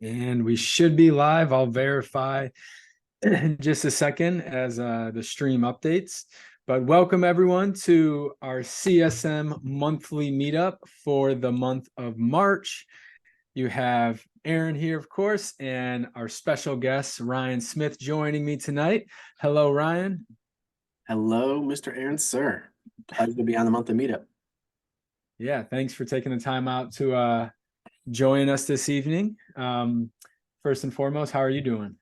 And we should be live. I'll verify in just a second as the stream updates. But welcome everyone to our CSM monthly meetup for the month of March. You have Aaron here, of course, and our special guest, Ryan Smith, joining me tonight. Hello, Ryan. Hello, Mr. Aaron, sir. Pleasure to be on the monthly meetup. Yeah, thanks for taking the time out to join us this evening. First and foremost, how are you doing?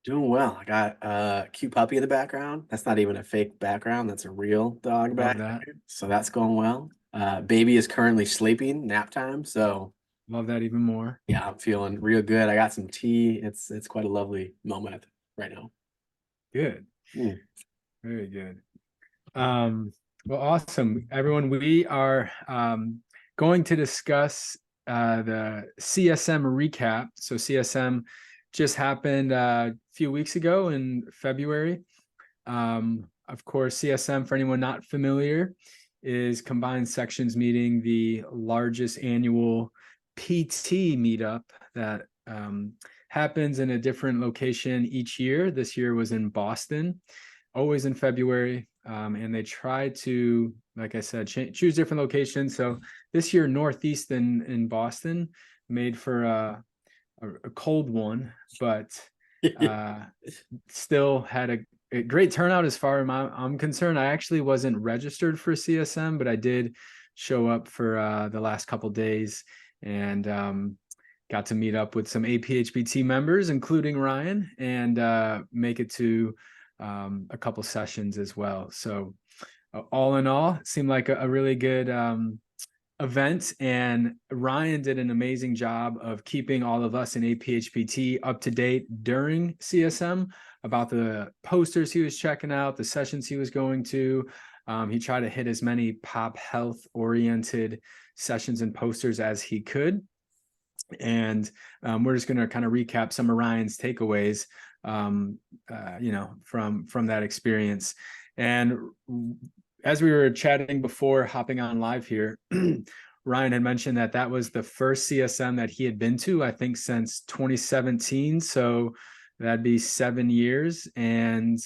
Doing well. I got a cute puppy in the background. That's not even a fake background. That's a real dog Love back that. there. So that's going well. Baby is currently sleeping, nap time. So Love that even more. yeah, I'm feeling real good. I got some tea. It's quite a lovely moment right now. Good. Mm. Very good. Well, awesome. Everyone, we are going to discuss the CSM recap. So CSM just happened a few weeks ago in February. Of course, CSM, for anyone not familiar, is Combined Sections Meeting, the largest annual PT meetup that happens in a different location each year. This year was in Boston, always in February. And they try to, like I said, choose different locations. So this year, Northeast in Boston made for a cold one, but still had a great turnout as far as I'm concerned. I actually wasn't registered for CSM, but I did show up for the last couple days and got to meet up with some APHPT members, including Ryan, and make it to a couple sessions as well. So all in all, it seemed like a really good event, and Ryan did an amazing job of keeping all of us in APHPT up to date during CSM about the posters he was checking out, the sessions he was going to. He tried to hit as many pop health oriented sessions and posters as he could. And we're just going to kind of recap some of Ryan's takeaways, from that experience. And as we were chatting before hopping on live here, Ryan had mentioned that that was the first CSM that he had been to, I think, since 2017. So that'd be 7 years. And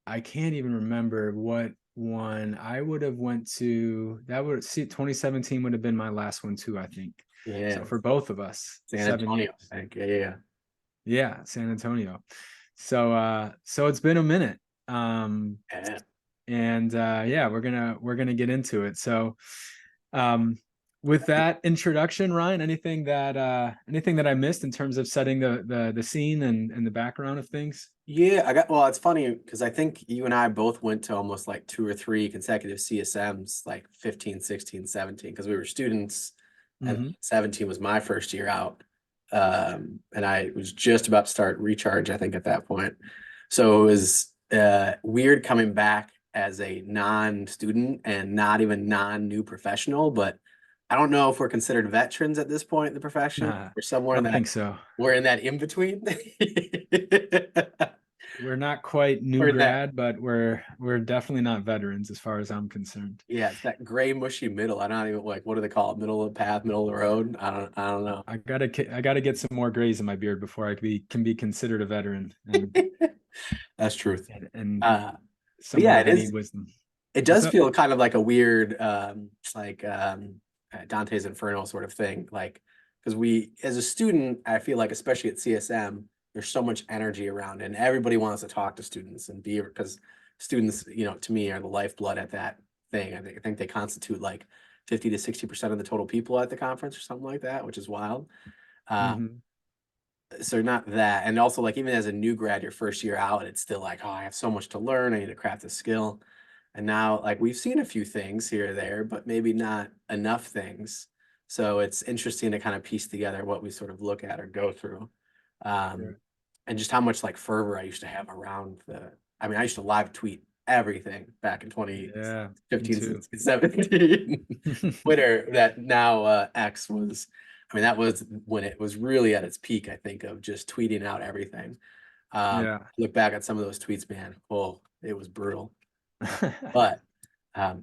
I can't even remember what one I would have went to. That would see 2017 would have been my last one too, I think. So Yeah, for both of us, San 7 years. Antonio, I think. Yeah. Yeah, San Antonio. So it's been a minute. Yeah. And yeah, we're gonna get into it. So um with that introduction, Ryan, anything that I missed in terms of setting the scene and the background of things? Well, it's funny because I think you and I both went to almost like 2 or 3 consecutive CSMs, like 15, 16, 17, because we were students, and Mm-hmm. 17 was my first year out. And I was just about to start recharge, I think, at that point. So it was weird coming back as a non-student and not even non-new professional, but I don't know if we're considered veterans at this point in the profession. I We're somewhere in don't that think so. we're in that in between. We're not quite new We're in that, grad, but we're definitely not veterans as far as I'm concerned. yeah, it's that gray mushy middle. I don't even like, what do they call it? Middle of the path, middle of the road. I don't know. I gotta get some more grays in my beard before can be considered a veteran That's truth. and Uh, but someone yeah, of any wisdom. it What's does up? feel kind of like a weird, like Dante's Inferno sort of thing. Like, because as a student, I feel like, especially at CSM, there's so much energy around, and everybody wants to talk to students and be, because students, to me, are the lifeblood at that thing. I think they constitute like 50 to 60% of the total people at the conference or something like that, which is wild. Uh, Mm-hmm. so not that, and also like even as a new grad, your first year out, it's still like, oh, I have so much to learn. I need to craft a skill. And now, like, we've seen a few things here or there, but maybe not enough things. So it's interesting to kind of piece together what we sort of look at or go through. Um, Sure. and just how much like fervor I used to have around I mean, I used to live tweet everything back in Yeah, me 2015, too. 16, 17. Twitter, that now X, was, I mean, that was when it was really at its peak, I think, of just tweeting out everything. Yeah. Look back at some of those tweets, man. Oh, it was brutal. But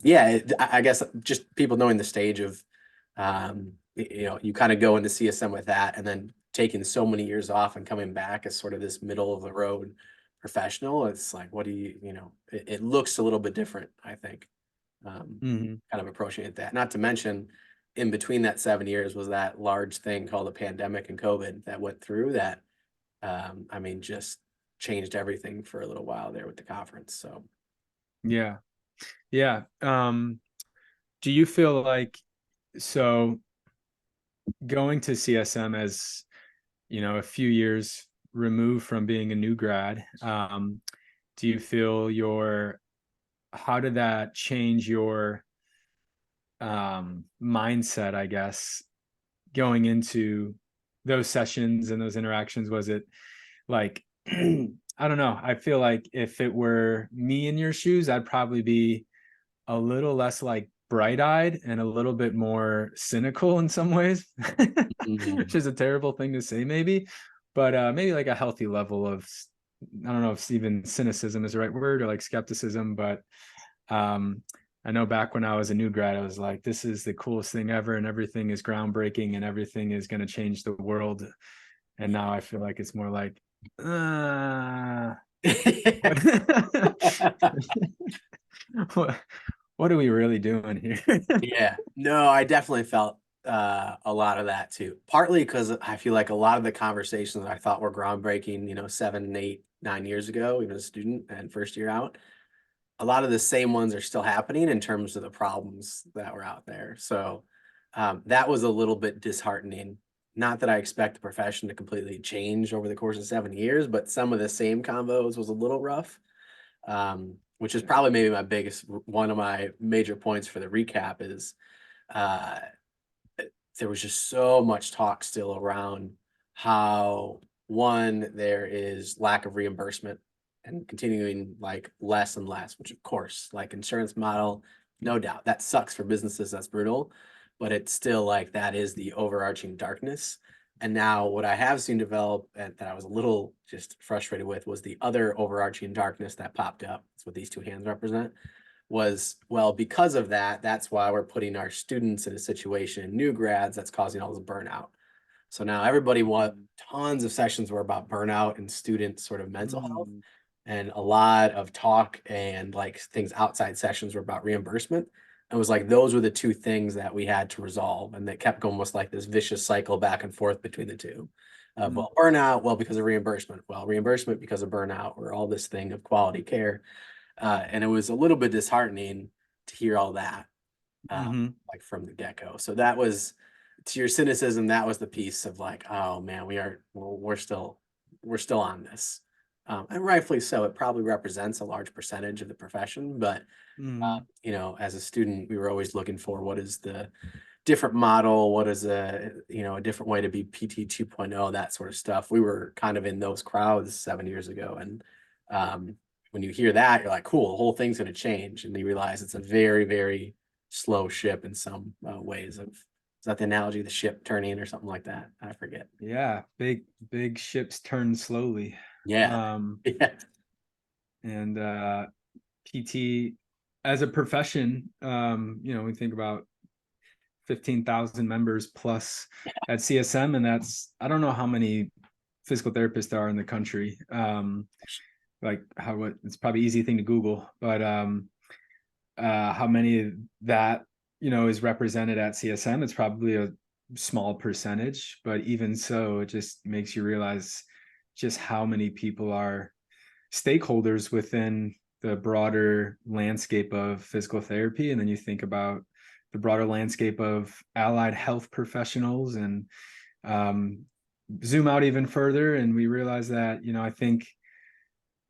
yeah, I guess just people knowing the stage of, you kind of go into CSM with that, and then taking so many years off and coming back as sort of this middle of the road professional, it's like, what do you know, it looks a little bit different, I think. Mhm. Kind of approaching it that. Not to mention, in between that 7 years was that large thing called the pandemic and COVID that went through that. I mean, just changed everything for a little while there with the conference. So Yeah. Yeah. Do you feel like, so going to CSM as, a few years removed from being a new grad, do you feel how did that change your mindset, I guess, going into those sessions and those interactions? Was it like, I don't know, I feel like if it were me in your shoes, I'd probably be a little less like bright-eyed and a little bit more cynical in some ways, which mhm. is a terrible thing to say maybe, but maybe like a healthy level of, I don't know if even cynicism is the right word, or like skepticism, but um I know back when I was a new grad, I was like, this is the coolest thing ever and everything is groundbreaking and everything is going to change the world. And now I feel like it's more like, what, what, what are we really doing here? Yeah, no, I definitely felt a lot of that too. Partly because I feel like a lot of the conversations I thought were groundbreaking, 7, 8, 9 years ago, even a student and first year out, a lot of the same ones are still happening in terms of the problems that were out there. So that was a little bit disheartening. Not that I expect the profession to completely change over the course of 7 years, but some of the same combos was a little rough. Which is probably maybe one of my major points for the recap is uh, there was just so much talk still around how, one, there is lack of reimbursement and continuing like less and less, which of course, like insurance model, no doubt that sucks for businesses, that's brutal, but it's still like that is the overarching darkness. And now what I have seen develop and that I was a little just frustrated with was the other overarching darkness that popped up. That's what these two hands represent. Was, well, because of that, that's why we're putting our students in a situation, new grads, that's causing all this burnout. So now everybody tons of sessions were about burnout and student sort of mental health. Mm, And a lot of talk and like things outside sessions were about reimbursement. It was like those were the two things that we had to resolve, and that kept almost like this vicious cycle back and forth between the two. mm, Well, burnout, well, because of reimbursement, well, reimbursement because of burnout, or all this thing of quality care. And it was a little bit disheartening to hear all that, mhm, like from the get-go. So that was, to your cynicism, that was the piece of like, oh man, we're still on this. And rightfully so. It probably represents a large percentage of the profession, but mhm, as a student, we were always looking for what is the different model, what is a different way to be PT 2.0, that sort of stuff. We were kind of in those crowds 7 years ago, and when you hear that, you're like, cool, the whole thing's going to change, and you realize it's a very, very slow ship in some ways. Of, is that the analogy, the ship turning or something like that? I forget. yeah, big ships turn slowly. Yeah, um yeah, and PT as a profession, we think about 15,000 members plus at CSM, and that's, I don't know how many physical therapists there are in the country. Like it's probably easy thing to Google, but how many that is represented at CSM, it's probably a small percentage, but even so, it just makes you realize just how many people are stakeholders within the broader landscape of physical therapy. And then you think about the broader landscape of allied health professionals, and um, zoom out even further, and we realize that I think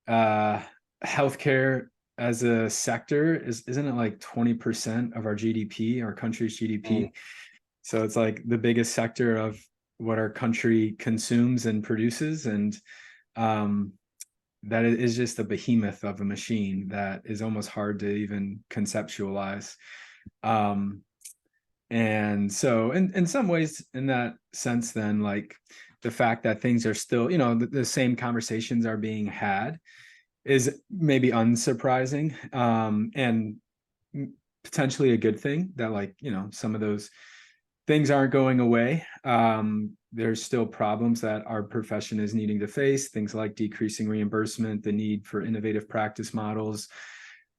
uh, healthcare as a sector isn't it like 20% of our GDP, our country's mm, GDP? So it's like the biggest sector of what our country consumes and produces, and um, that is just a behemoth of a machine that is almost hard to even conceptualize. Um, and so in some ways, in that sense, then, like, the fact that things are still, the same conversations are being had is maybe unsurprising, and potentially a good thing, that, like, some of those things aren't going away. There's still problems that our profession is needing to face, things like decreasing reimbursement, the need for innovative practice models,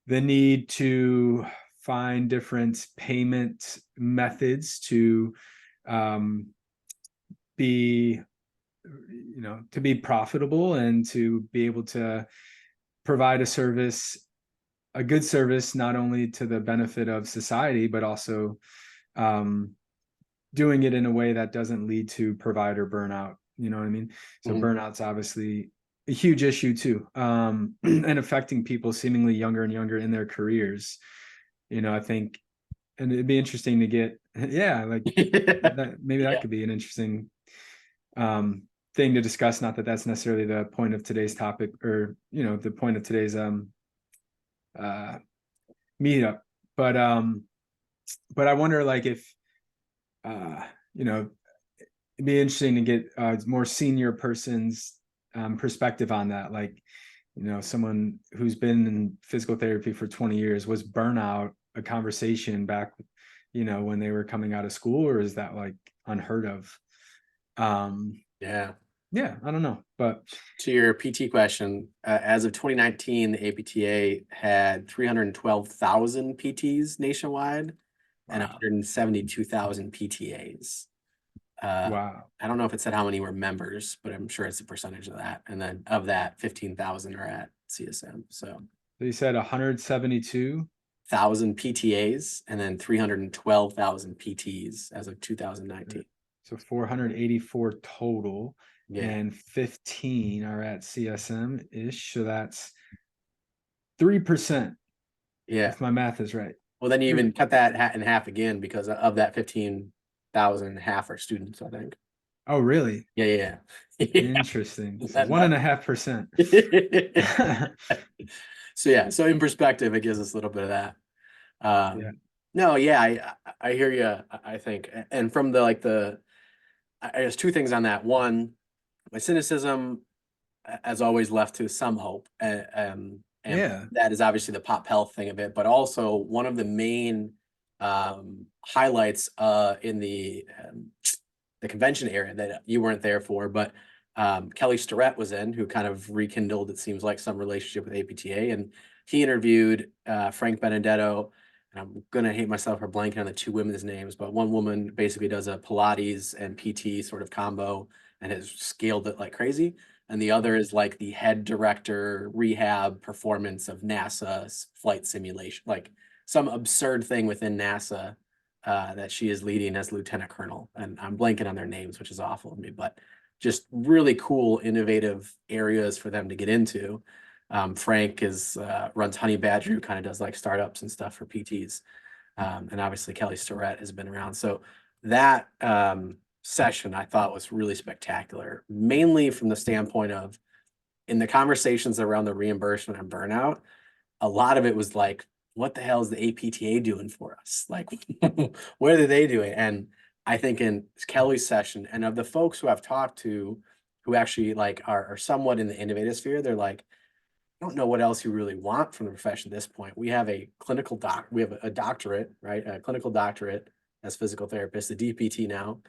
the need to find different payment methods to be, to be profitable and to be able to provide a good service, not only to the benefit of society, but also doing it in a way that doesn't lead to provider burnout. You know what I mean? So burnout's obviously a huge issue too, and affecting people seemingly younger and younger in their careers. I think, and it'd be interesting to get, yeah, like that, maybe that could be an interesting thing to discuss. Not that that's necessarily the point of today's topic, or the point of today's meetup, but I wonder, like, if it'd be interesting to get a more senior person's perspective on that. Like, someone who's been in physical therapy for 20 years, was burnout a conversation back, when they were coming out of school, or is that like unheard of? Yeah, I don't know. But to your PT question, as of 2019, the APTA had 312,000 PTs nationwide and 172,000 PTAs. Wow. I don't know if it said how many were members, but I'm sure it's a percentage of that. And then of that, 15,000 are at CSM. So you said 172,000 PTAs and then 312,000 PTs as of 2019. So 484 total. Yeah. And 15 are at CSM ish. So that's 3%. Yeah. If my math is right. Well, then you even cut that in half again, because of that 15,000, half are students, I think. Oh, really? Yeah. Interesting. So 1.5%. So in perspective, it gives us a little bit of that. No, yeah, I hear you. I think, and from I guess two things on that. One, my cynicism has always left to some hope, and that is obviously the pop health thing of it, but also one of the main highlights in the convention area that you weren't there for, but Kelly Starrett was in, who kind of rekindled, it seems like, some relationship with APTA, and he interviewed Frank Benedetto. And I'm gonna hate myself for blanking on the two women's names, but one woman basically does a Pilates and PT sort of combo and has scaled it like crazy. And the other is like the head director rehab performance of NASA's flight simulation, like some absurd thing within NASA that she is leading as lieutenant colonel. And I'm blanking on their names, which is awful of me, but just really cool, innovative areas for them to get into. Frank runs Honey Badger, who kind of does like startups and stuff for PTs. And obviously Kelly Starrett has been around. So that session I thought was really spectacular, mainly from the standpoint of, in the conversations around the reimbursement and burnout, a lot of it was like, what the hell is the APTA doing for us? Like, what are they doing? And I think in Kelly's session, and of the folks who I've talked to who actually like are somewhat in the innovative sphere, they're like, I don't know what else you really want from the profession at this point. We have a we have a doctorate, right? A clinical doctorate as physical therapists, the DPT now.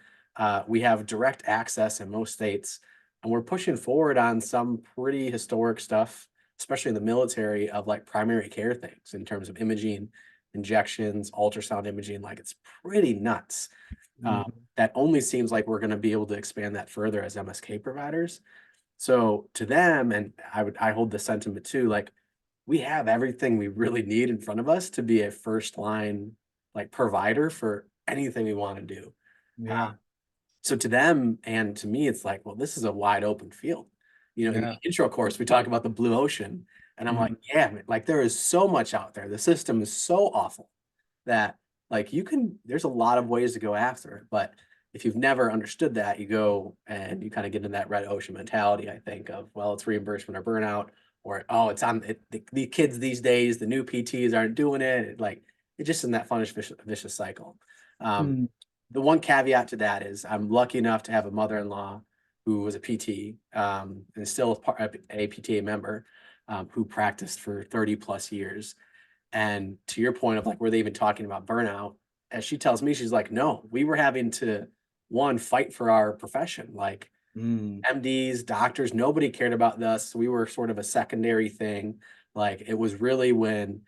We have direct access in most states, and we're pushing forward on some pretty historic stuff, especially in the military, of like primary care things in terms of imaging, injections, ultrasound imaging. Like, it's pretty nuts. That only seems like we're going to be able to expand that further as MSK providers. So to them, and I hold the sentiment too, like, we have everything we really need in front of us to be a first line like provider for anything we want to do. So to them and to me, it's like, well, this is a wide open field. In the intro course, we talk about the blue ocean, and I'm like, yeah, like, there is so much out there. The system is so awful that, like, there's a lot of ways to go after it. But if you've never understood that, you go and you kind of get in that red ocean mentality, I think, of, well, it's reimbursement or burnout, or, oh, it's on the kids these days, the new PTs aren't doing it. Like, it's just in that vicious cycle. The one caveat to that is, I'm lucky enough to have a mother-in-law who was a PT and is still a PTA member, who practiced for 30 plus years. And to your point of like, were they even talking about burnout? as she tells me, she's like, no, we were having to one fight for our profession. Like Mm, MDs, doctors, nobody cared about us. We were sort of a secondary thing. Like it was really when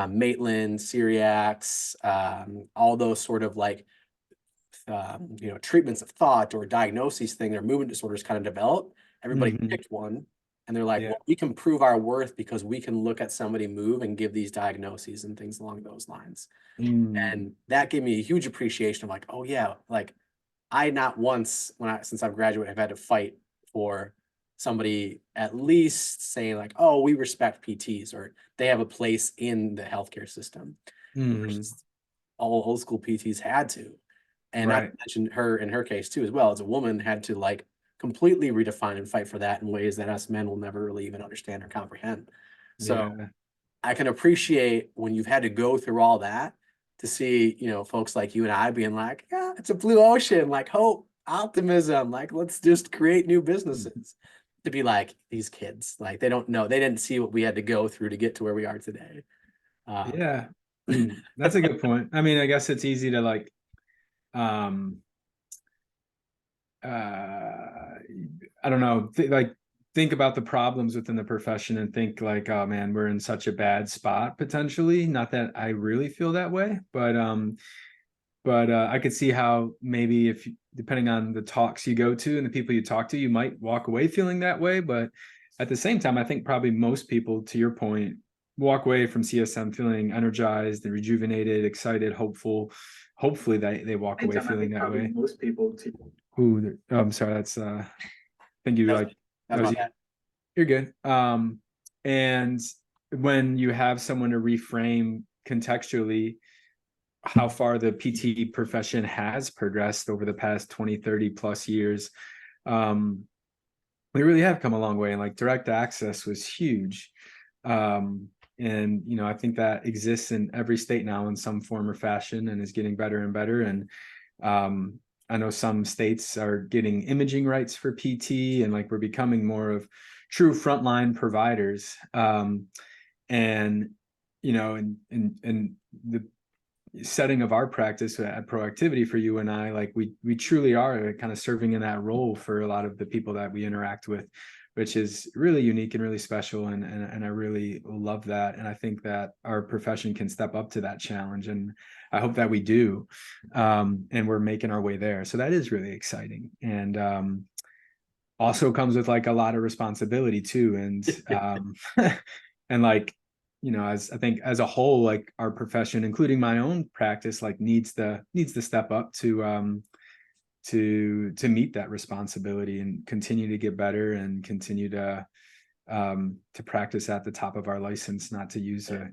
Maitland, Syriacs, all those sort of like treatments of thought or diagnoses thing, or movement disorders kind of developed. Everybody mhm, picked one, and they're like, yeah. well, we can prove our worth because we can look at somebody move and give these diagnoses and things along those lines. Mm, And that gave me a huge appreciation of like, oh yeah, like I not once since I've graduated have had to fight for somebody at least saying like, oh, we respect PTs or they have a place in the healthcare system. mhm, Versus all old school PTs had to. And not to right. mention her in her case too, as well as a woman had to like completely redefine and fight for that in ways that us men will never really even understand or comprehend. So Yeah. I can appreciate when you've had to go through all that to see, folks like you and I being like, yeah, it's a blue ocean, like hope, optimism, like let's just create new Mm, businesses. To be like these kids, like they don't know, they didn't see what we had to go through to get to where we are today. Um, yeah. That's a good point. I mean, I guess it's easy to like um I don't know, like think about the problems within the profession and think like, oh man, we're in such a bad spot potentially. Not that I really feel that way, but I could see how maybe if depending on the talks you go to and the people you talk to, you might walk away feeling that way. But at the same time, I think probably most people, to your point, walk away from CSM feeling energized and rejuvenated, excited, hopeful. Hopefully they walk away Anytime, I feeling think that probably way. most people Ooh, oh, I'm sorry. That's I think you that's like that's that was my you. bad. You're good. And when you have someone to reframe contextually how far the PT profession has progressed over the past 20, 30 plus years, um, we really have come a long way. And like direct access was huge. And I think that exists in every state now in some form or fashion and is getting better and better. And I know some states are getting imaging rights for PT, and like we're becoming more of true frontline providers. And and the setting of our practice at Proactivity for you and I, like we truly are kind of serving in that role for a lot of the people that we interact with, which is really unique and really special. And I really love that. And I think that our profession can step up to that challenge. And I hope that we do. And we're making our way there. So that is really exciting. And also comes with like a lot of responsibility too. And and like as I think as a whole, like our profession, including my own practice, like needs to step up to meet that responsibility and continue to get better and continue to practice at the top of our license, not to use Yeah. a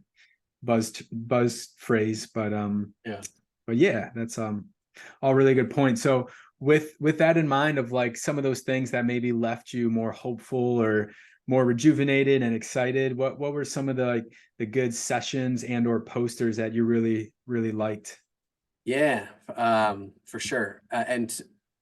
buzz phrase, Yeah. but yeah, that's all really good points. So with that in mind of like some of those things that maybe left you more hopeful or more rejuvenated and excited, what were some of the like the good sessions and or posters that you really liked? Yeah, for sure. And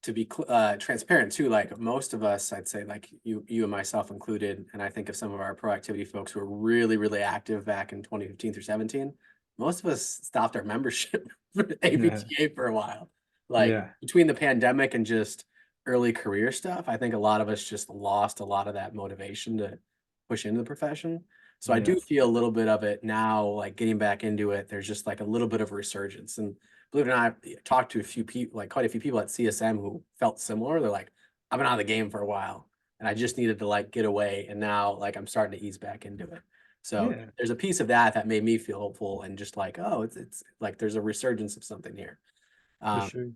to be transparent too, like most of us, I'd say, like you and myself included, and I think of some of our proactivity folks who were really, really active back in 2015 through 17. Most of us stopped our membership for Yeah, APTA for a while. Like yeah, between the pandemic and just early career stuff, I think a lot of us just lost a lot of that motivation to push into the profession. So I yeah. do feel a little bit of it now, like getting back into it. There's just like a little bit of a resurgence. And believe it or not, I talked to a few people, like quite a few people at CSM who felt similar. They're like, I've been out of the game for a while and I just needed to like get away. And now like I'm starting to ease back into it. So Yeah, there's a piece of that that made me feel hopeful and just like, oh, it's like there's a resurgence of something here. for Um, sure.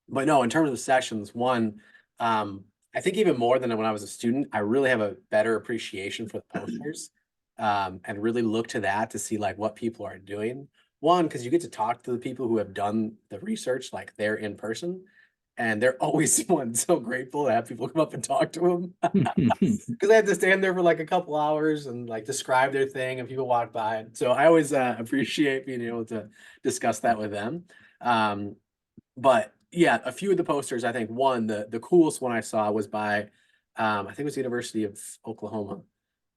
but no, in terms of sessions, one, um, I think even more than when I was a student, I really have a better appreciation for the posters, and really look to that to see like what people are doing. One, because you get to talk to the people who have done the research, like they're in person, and they're always one so grateful to have people come up and talk to them because they have to stand there for like a couple hours and like describe their thing, and people walk by. So I always appreciate being able to discuss that with them. Um, but yeah, a few of the posters, I think one, the coolest one I saw was by I think it was the University of Oklahoma.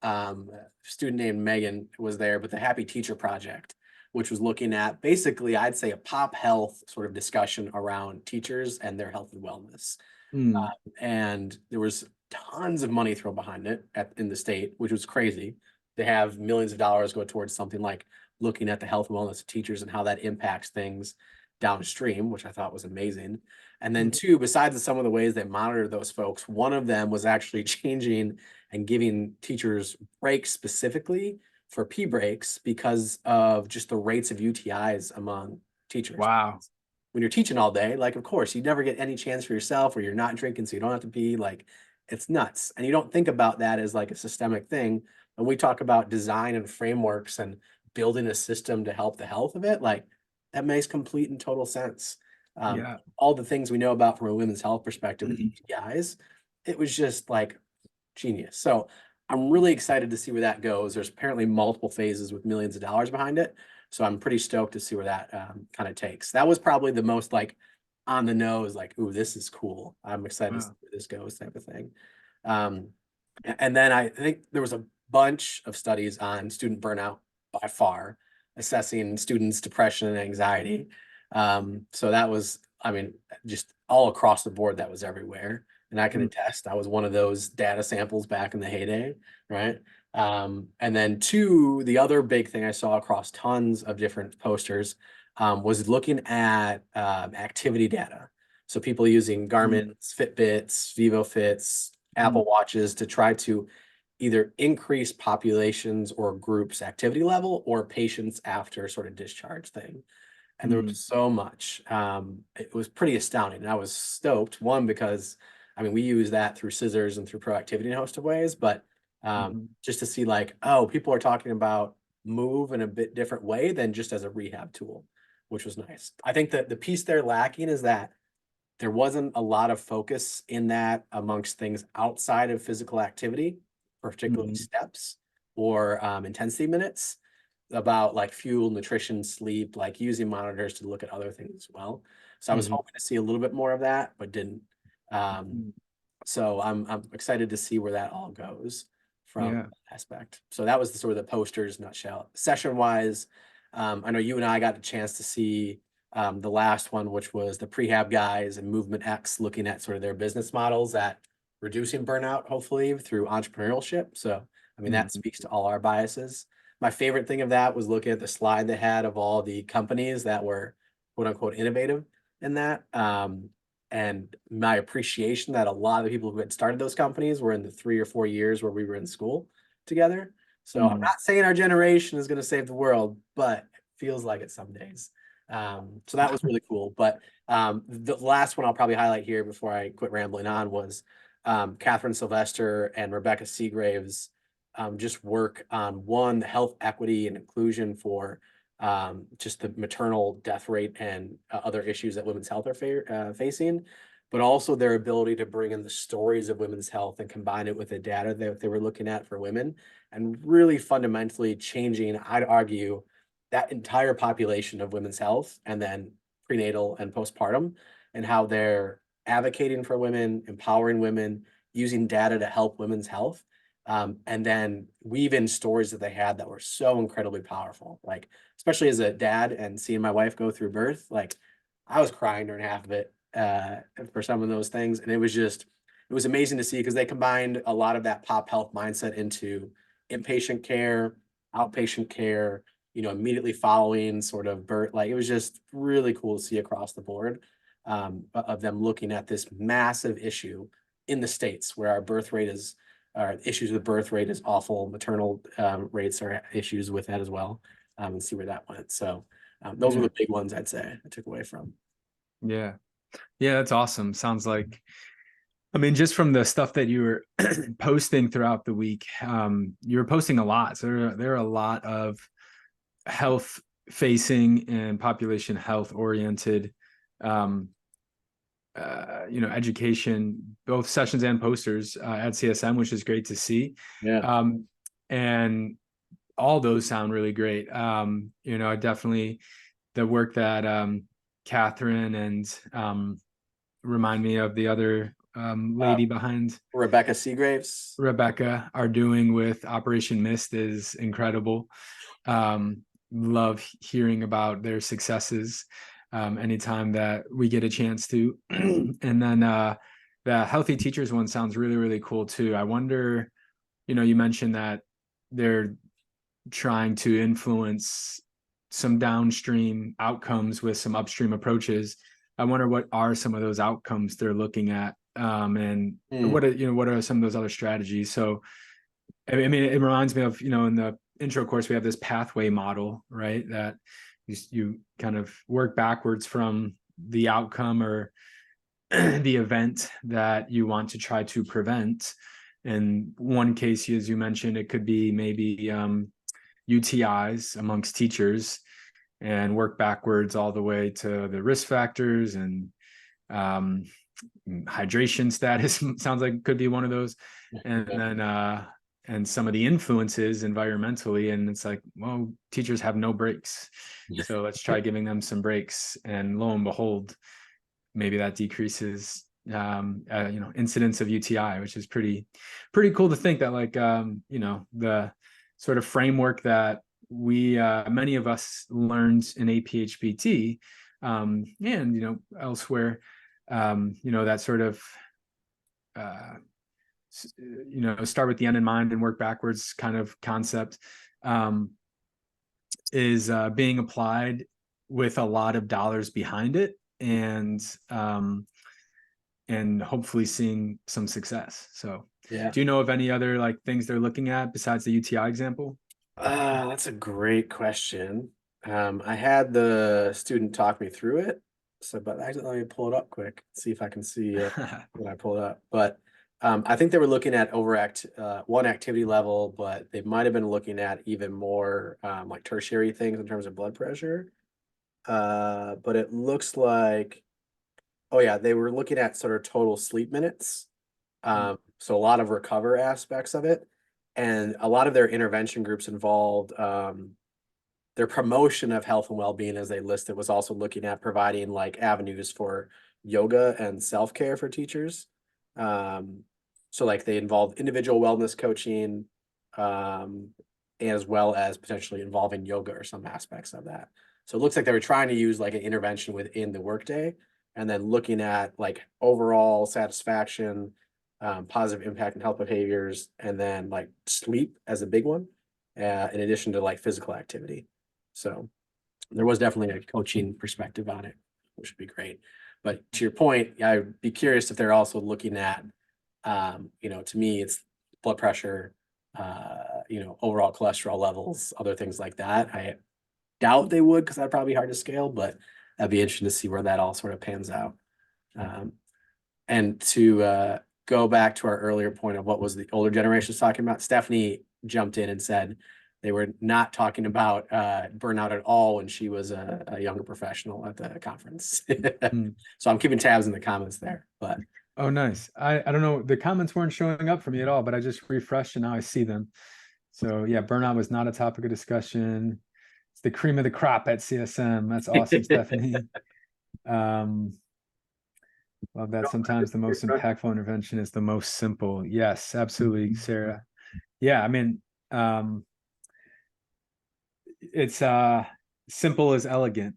A student named Megan was there, but the Happy Teacher Project. which was looking at basically, I'd say, a pop health sort of discussion around teachers and their health and wellness. Mm. And there was tons of money thrown behind it in the state, which was crazy. They have millions of dollars go towards something like looking at the health and wellness of teachers and how that impacts things downstream, which I thought was amazing. And then two, besides some of the ways they monitor those folks, one of them was actually changing and giving teachers breaks specifically for pee breaks because of just the rates of UTIs among teachers. Wow. When you're teaching all day, like, of course, you never get any chance for yourself, or you're not drinking, so you don't have to pee. Like, it's nuts. And you don't think about that as like a systemic thing. When we talk about design and frameworks and building a system to help the health of it, like, that makes complete and total sense. Yeah. All the things we know about from a women's health perspective with UTIs, it was just like genius. So I'm really excited to see where that goes. There's apparently multiple phases with millions of dollars behind it. So I'm pretty stoked to see where that kind of takes. That was probably the most like on the nose, like, ooh, this is cool. I'm excited to see Wow. where this goes type of thing. And then I think there was a bunch of studies on student burnout by far, assessing students' depression and anxiety. So that was, I mean, just all across the board, that was everywhere. And I can Mm. attest, I was one of those data samples back in the heyday, right? And then two, the other big thing I saw across tons of different posters was looking at activity data. So people using Mm. Garmin's, Fitbits, VivoFits, Mm. Apple Watches to try to either increase populations or groups activity level or patients after sort of discharge thing. And there Mm. was so much. It was pretty astounding. And I was stoked, one, because I mean, we use that through scissors and through proactivity in a host of ways, but Mhm. just to see like, oh, people are talking about move in a bit different way than just as a rehab tool, which was nice. I think that the piece they're lacking is that there wasn't a lot of focus in that amongst things outside of physical activity, particularly Mhm. steps or intensity minutes, about like fuel, nutrition, sleep, like using monitors to look at other things as well. So I was Mhm. hoping to see a little bit more of that, but didn't. Um, Mm. so I'm excited to see where that all goes from Yeah. that aspect. So that was the sort of the posters nutshell. Session wise, I know you and I got a chance to see the last one, which was the prehab guys and Movement X, looking at sort of their business models at reducing burnout, hopefully through entrepreneurship. So, I mean, that Mhm. speaks to all our biases. My favorite thing of that was looking at the slide they had of all the companies that were quote unquote innovative in that. And my appreciation that a lot of the people who had started those companies were in the 3 or 4 years where we were in school together. So I'm Mhm. not saying our generation is going to save the world, but it feels like it some days. So that was really cool. But the last one I'll probably highlight here before I quit rambling on was Catherine Sylvester and Rebecca Seagrave's just work on one, health equity and inclusion for just the maternal death rate and other issues that women's health are facing, but also their ability to bring in the stories of women's health and combine it with the data that they were looking at for women, and really fundamentally changing, I'd argue, that entire population of women's health and then prenatal and postpartum, and how they're advocating for women, empowering women, using data to help women's health. And then weave in stories that they had that were so incredibly powerful. Like, especially as a dad and seeing my wife go through birth, like I was crying during half of it for some of those things. And it was amazing to see because they combined a lot of that pop health mindset into inpatient care, outpatient care, immediately following sort of birth. Like, it was just really cool to see across the board of them looking at this massive issue in the States where our birth rate is, issues with birth rate is awful. Maternal rates are issues with that as well, and see where that went. So those were Yeah. the big ones I'd say I took away from. Yeah. Yeah, that's awesome. Sounds like, I mean, just from the stuff that you were posting throughout the week, you were posting a lot. So there are a lot of health facing and population health oriented, um, education, both sessions and posters at CSM, which is great to see. Yeah. And all those sound really great. I definitely, the work that Catherine and remind me of the other Uh, lady behind Rebecca Seagraves. Rebecca are doing with Operation Mist is incredible. love hearing about their successes anytime that we get a chance to. And then the healthy teachers one sounds really, really cool too. I wonder, you mentioned that they're trying to influence some downstream outcomes with some upstream approaches. I wonder what are some of those outcomes they're looking at, and Mm. what are some of those other strategies. So I mean, it reminds me of, in the intro course, we have this pathway model, right? That you kind of work backwards from the outcome or the event that you want to try to prevent. In one case, as you mentioned, it could be maybe UTIs amongst teachers, and work backwards all the way to the risk factors, and um, hydration status sounds like could be one of those. And then and some of the influences environmentally, and it's like, well, teachers have no breaks, so let's try giving them some breaks, and lo and behold, maybe that decreases incidence of UTI, which is pretty cool to think that, like, the sort of framework that we many of us learned in APHPT, and elsewhere, that sort of uh, start with the end in mind and work backwards kind of concept, is being applied with a lot of dollars behind it, and hopefully seeing some success. So Yeah. do you know of any other like things they're looking at besides the UTI example? That's a great question. I had the student talk me through it. So, but actually, let me pull it up quick, see if I can see what I pulled up. But I think they were looking at one activity level, but they might have been looking at even more like tertiary things in terms of blood pressure. But it looks like, oh yeah, they were looking at sort of total sleep minutes. So a lot of recover aspects of it, and a lot of their intervention groups involved their promotion of health and well-being, as they listed, was also looking at providing like avenues for yoga and self-care for teachers. So like they involved individual wellness coaching, um, as well as potentially involving yoga or some aspects of that. So it looks like they were trying to use like an intervention within the workday, and then looking at like overall satisfaction, positive impact and health behaviors, and then like sleep as a big one, in addition to like physical activity. So there was definitely a coaching perspective on it, which would be great. But to your point, I'd be curious if they're also looking at, to me, it's blood pressure, overall cholesterol levels, other things like that. I doubt they would, because that'd probably be hard to scale, but that'd be interesting to see where that all sort of pans out. And to go back to our earlier point of what was the older generation talking about, Stephanie jumped in and said they were not talking about burnout at all when she was a younger professional at the conference. So I'm keeping tabs in the comments there. But Oh, nice. I don't know. The comments weren't showing up for me at all, but I just refreshed and now I see them. So yeah, burnout was not a topic of discussion. It's the cream of the crop at CSM. That's awesome, Stephanie. Um, Love that. Sometimes the most impactful intervention is the most simple. Yes, absolutely, Sarah. Yeah, I mean, it's simple as elegant.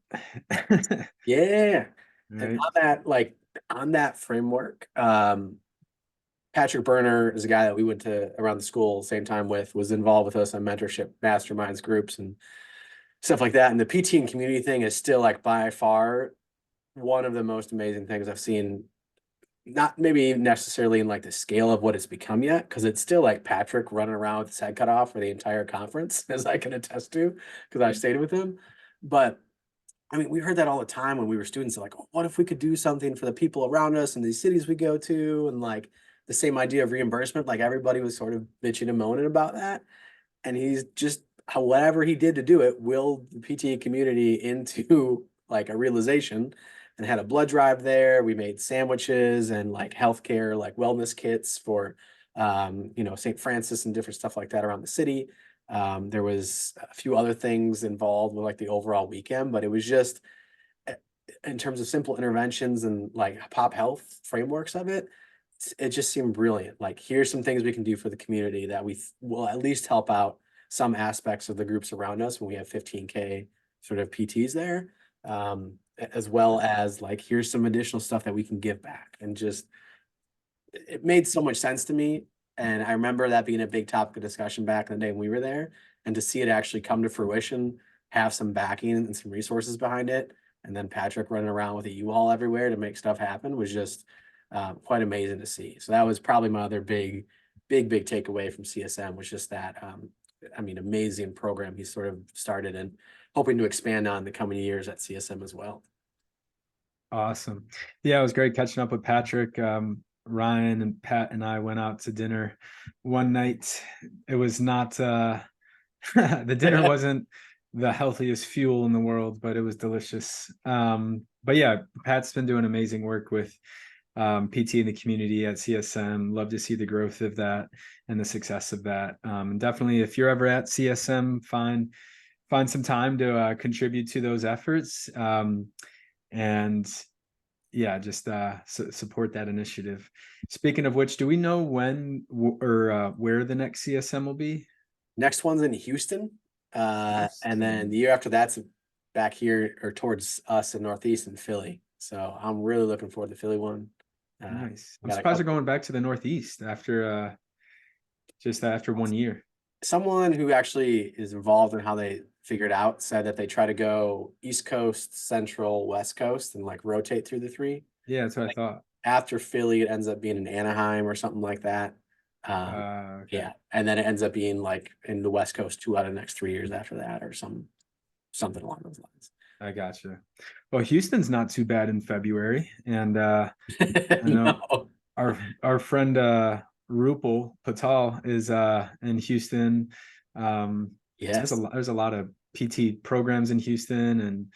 yeah. And Right. on that framework, Patrick Berner is a guy that we went to around the school same time with, was involved with us on mentorship masterminds groups and stuff like that. And the PT and community thing is still like by far one of the most amazing things I've seen. Not maybe necessarily in like the scale of what it's become yet, because it's still like Patrick running around with his head cut off for the entire conference, as I can attest to, because I stayed with him. But I mean, we heard that all the time when we were students, like, oh, what if we could do something for the people around us in these cities we go to? And like the same idea of reimbursement, like everybody was sort of bitching and moaning about that. And he's just, however he did to do it, willed the PTA community into like a realization, and had a blood drive there. We made sandwiches and like healthcare, like wellness kits for, St. Francis and different stuff like that around the city. There was a few other things involved with like the overall weekend, but it was just, in terms of simple interventions and like pop health frameworks of it, it just seemed brilliant. Like, here's some things we can do for the community that we will at least help out some aspects of the groups around us when we have 15K sort of PTs there, as well as like, here's some additional stuff that we can give back. And just, it made so much sense to me. And I remember that being a big topic of discussion back in the day when we were there, and to see it actually come to fruition, have some backing and some resources behind it, and then Patrick running around with a U-Haul everywhere to make stuff happen was just quite amazing to see. So that was probably my other big takeaway from CSM, was just that, I mean, amazing program he sort of started and hoping to expand on the coming years at CSM as well. Awesome. Yeah, it was great catching up with Patrick. Ryan and Pat and I went out to dinner one night. It was not the dinner wasn't the healthiest fuel in the world, but it was delicious. But yeah, Pat's been doing amazing work with PT in the community at CSM. Love to see the growth of that and the success of that. And definitely, if you're ever at CSM, find some time to contribute to those efforts. And yeah, just support that initiative. Speaking of which, do we know when or where the next CSM will be? Next one's in Houston. And then the year after that's back here or towards us in Northeast in Philly. So I'm really looking forward to the Philly one. Nice. I'm got a surprised they're couple- going back to the Northeast after just after 1 year. Someone who actually is involved in how they figured out said that they try to go East Coast, Central, West Coast, and like rotate through the three. Yeah, that's what Like, I thought. After Philly, it ends up being in Anaheim or something like that. Okay. Yeah, and then it ends up being like in the West Coast 2 out of the next 3 years after that, or something along those lines. I gotcha. Well, Houston's not too bad in February, and I know No. our friend Rupal Patel is in Houston. Yes. There's a lot of PT programs in Houston, and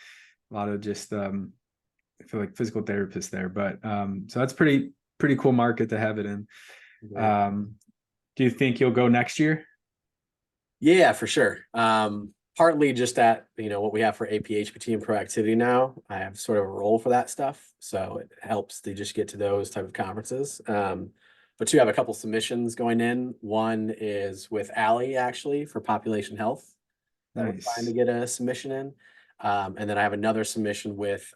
a lot of just I feel like physical therapists there. But so that's pretty cool market to have it in. Do you think you'll go next year? Yeah, for sure. Partly just that, what we have for APHPT and proactivity now, I have sort of a role for that stuff. So it helps to just get to those type of conferences. But two, have a couple submissions going in. One is with Allie actually for population health that we're trying to get a submission in. And then I have another submission with,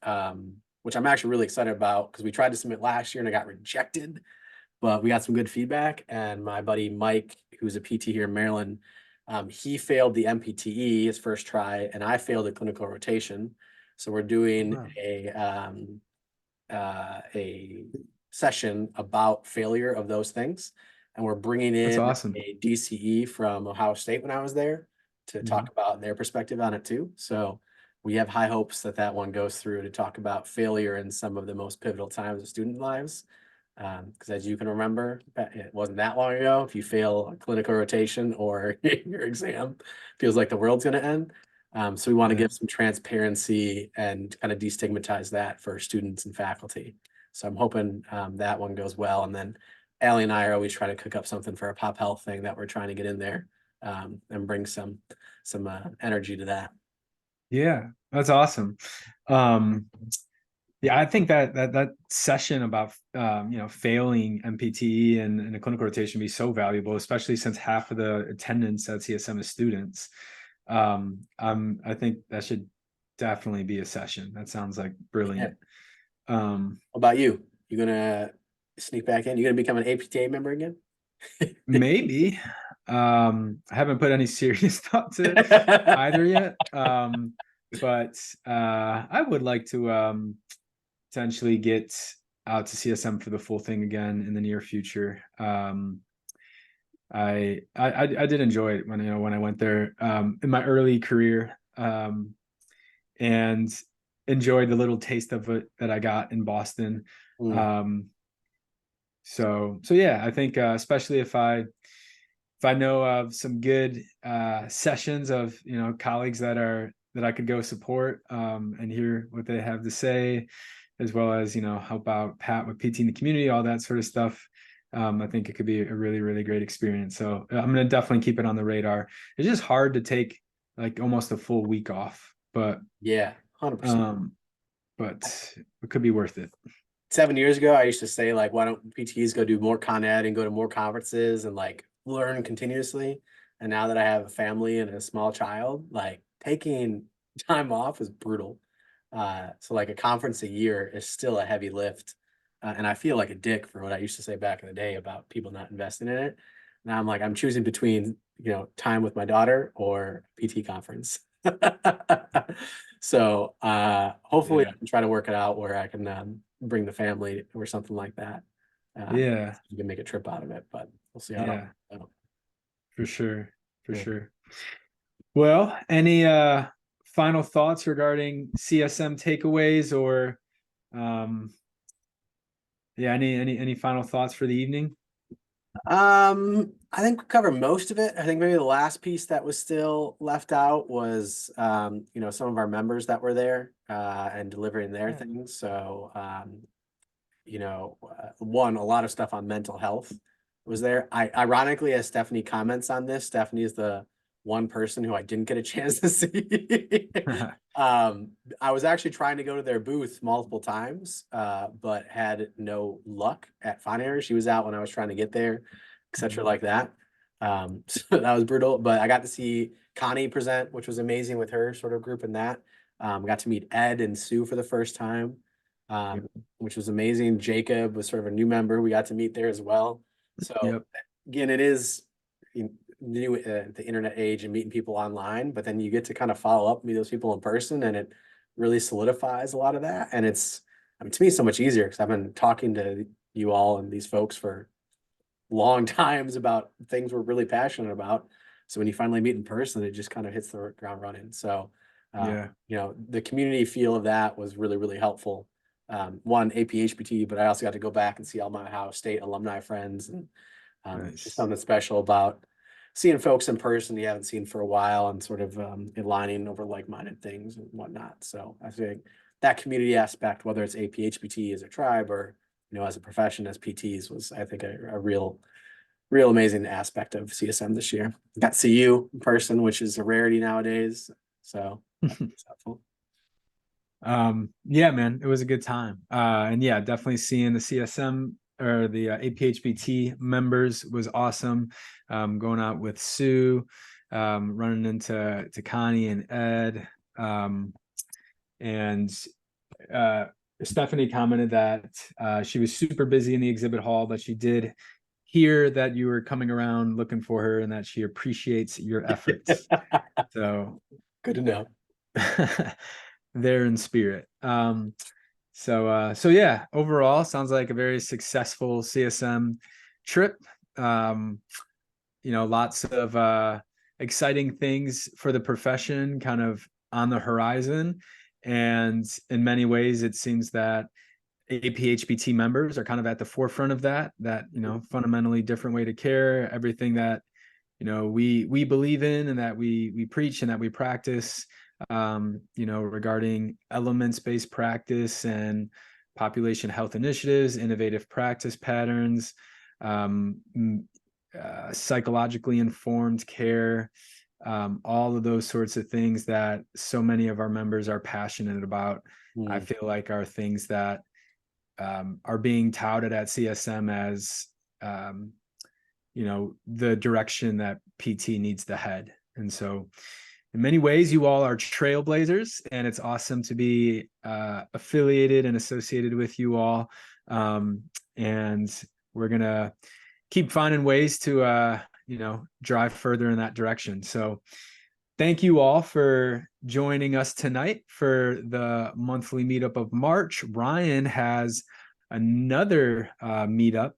which I'm actually really excited about because we tried to submit last year and I got rejected, but we got some good feedback. And my buddy Mike, who's a PT here in Maryland, he failed the MPTE his first try, and I failed the clinical rotation. So we're doing a session about failure of those things, and we're bringing in awesome. a DCE from Ohio State when I was there to talk about their perspective on it too. So we have high hopes that that one goes through to talk about failure in some of the most pivotal times of student lives. Because as you can remember, it wasn't that long ago. If you fail a clinical rotation or your exam, feels like the world's going to end. So we want to give some transparency and kind of destigmatize that for students and faculty. So I'm hoping that one goes well. And then Allie and I are always trying to cook up something for a pop health thing that we're trying to get in there and bring some energy to that. Yeah, that's awesome. Yeah, I think that session about failing MPTE and a clinical rotation would be so valuable, especially since half of the attendance at CSM is students. I think that should definitely be a session. That sounds like brilliant. What about you? You gonna sneak back in? You gonna become an APTA member again? Maybe. I haven't put any serious thought to either yet. But I would like to potentially get out to CSM for the full thing again in the near future. I did enjoy it when I went there in my early career, and enjoyed the little taste of it that I got in Boston. So yeah, I think especially if I know of some good sessions of colleagues that I could go support and hear what they have to say, as well as help out Pat with PT in the community, all that sort of stuff. I think it could be a really, really great experience. So I'm going to definitely keep it on the radar. It's just hard to take like almost a full week off, but yeah, 100%. But it could be worth it. 7 years ago, I used to say like, why don't PTs go do more Con Ed and go to more conferences and like learn continuously? And now that I have a family and a small child, like taking time off is brutal. So like a conference a year is still a heavy lift. And I feel like a dick for what I used to say back in the day about people not investing in it. Now I'm like, I'm choosing between, time with my daughter or PT conference. So hopefully Yeah. I can try to work it out where I can bring the family or something like that. Yeah. You can make a trip out of it, but we'll see how it all Yeah. goes. For sure. For Yeah. sure. Well, any final thoughts regarding CSM takeaways or um yeah, any final thoughts for the evening? I think we covered most of it. I think maybe the last piece that was still left out was, some of our members that were there, and delivering their Yeah. things. So, one, a lot of stuff on mental health was there. Ironically, as Stephanie comments on this, Stephanie is the one person who I didn't get a chance to see. I was actually trying to go to their booth multiple times, but had no luck at finding her. She was out when I was trying to get there, etc. like that. So that was brutal. But I got to see Connie present, which was amazing with her sort of group in that. Got to meet Ed and Sue for the first time. Yep. Which was amazing. Jacob was sort of a new member. We got to meet there as well. So Yep. again, it is new the internet age and meeting people online, but then you get to kind of follow up, meet those people in person, and it really solidifies a lot of that. And it's, I mean, to me, it's so much easier because I've been talking to you all and these folks for long times about things we're really passionate about. So when you finally meet in person, it just kind of hits the ground running. So, Yeah. the community feel of that was really, really helpful. One, APHPT, but I also got to go back and see all my Ohio State alumni friends, and just Nice. something special about seeing folks in person you haven't seen for a while and sort of aligning over like-minded things and whatnot. So I think that community aspect, whether it's APHPT as a tribe or as a profession as PTs, was I think a real amazing aspect of CSM this year. Got to see you in person, which is a rarity nowadays. So that's helpful. Yeah, man, it was a good time. And yeah, definitely seeing the CSM or the APHPT members was awesome. Going out with Sue, running into Connie and Ed. And Stephanie commented that she was super busy in the exhibit hall, but she did hear that you were coming around looking for her and that she appreciates your efforts. So Good to know. there in spirit. So yeah, overall sounds like a very successful CSM trip. Lots of exciting things for the profession kind of on the horizon. And in many ways, it seems that APHPT members are kind of at the forefront of that fundamentally different way to care, everything that we believe in and that we preach and that we practice, regarding elements-based practice and population health initiatives, innovative practice patterns, psychologically informed care, all of those sorts of things that so many of our members are passionate about. I feel like are things that are being touted at CSM as the direction that PT needs to head. And so in many ways, you all are trailblazers, and it's awesome to be affiliated and associated with you all. And we're going to keep finding ways to, drive further in that direction. So thank you all for joining us tonight for the monthly meetup of March. Ryan has another meetup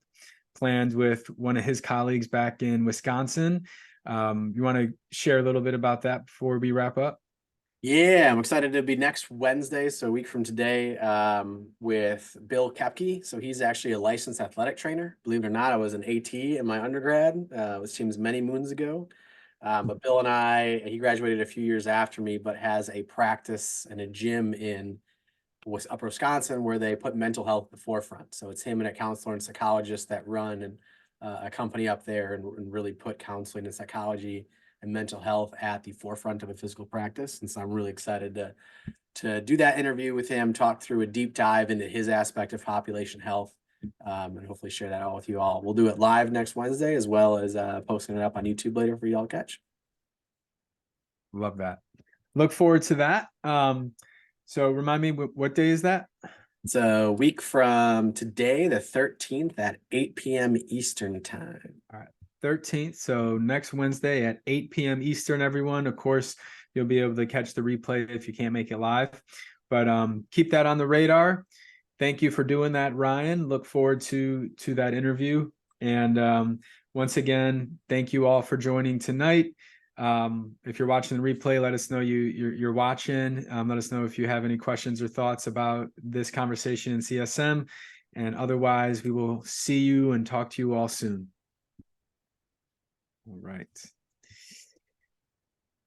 planned with one of his colleagues back in Wisconsin. You want to share a little bit about that before we wrap up? Yeah, I'm excited to be next Wednesday, so a week from today, with Bill Kepke. So he's actually a licensed athletic trainer. Believe it or not, I was an AT in my undergrad, which seems many moons ago. But Bill and he graduated a few years after me, but has a practice and a gym in Upper Wisconsin where they put mental health at the forefront. So it's him and a counselor and psychologist that run and a company up there and really put counseling and psychology and mental health at the forefront of a physical practice. And so I'm really excited to do that interview with him, talk through a deep dive into his aspect of population health, and hopefully share that all with you all. We'll do it live next Wednesday, as well as posting it up on YouTube later for y'all to catch. Love that. Look forward to that. So remind me, what day is that? It's a week from today, the 13th at 8 p.m. Eastern time. All right, 13th. So next Wednesday at 8 p.m. Eastern, everyone. Of course, you'll be able to catch the replay if you can't make it live. But keep that on the radar. Thank you for doing that, Ryan. Look forward to that interview. And once again, thank you all for joining tonight. If you're watching the replay, let us know you're watching. Let us know if you have any questions or thoughts about this conversation in CSM. And otherwise, we will see you and talk to you all soon. All right.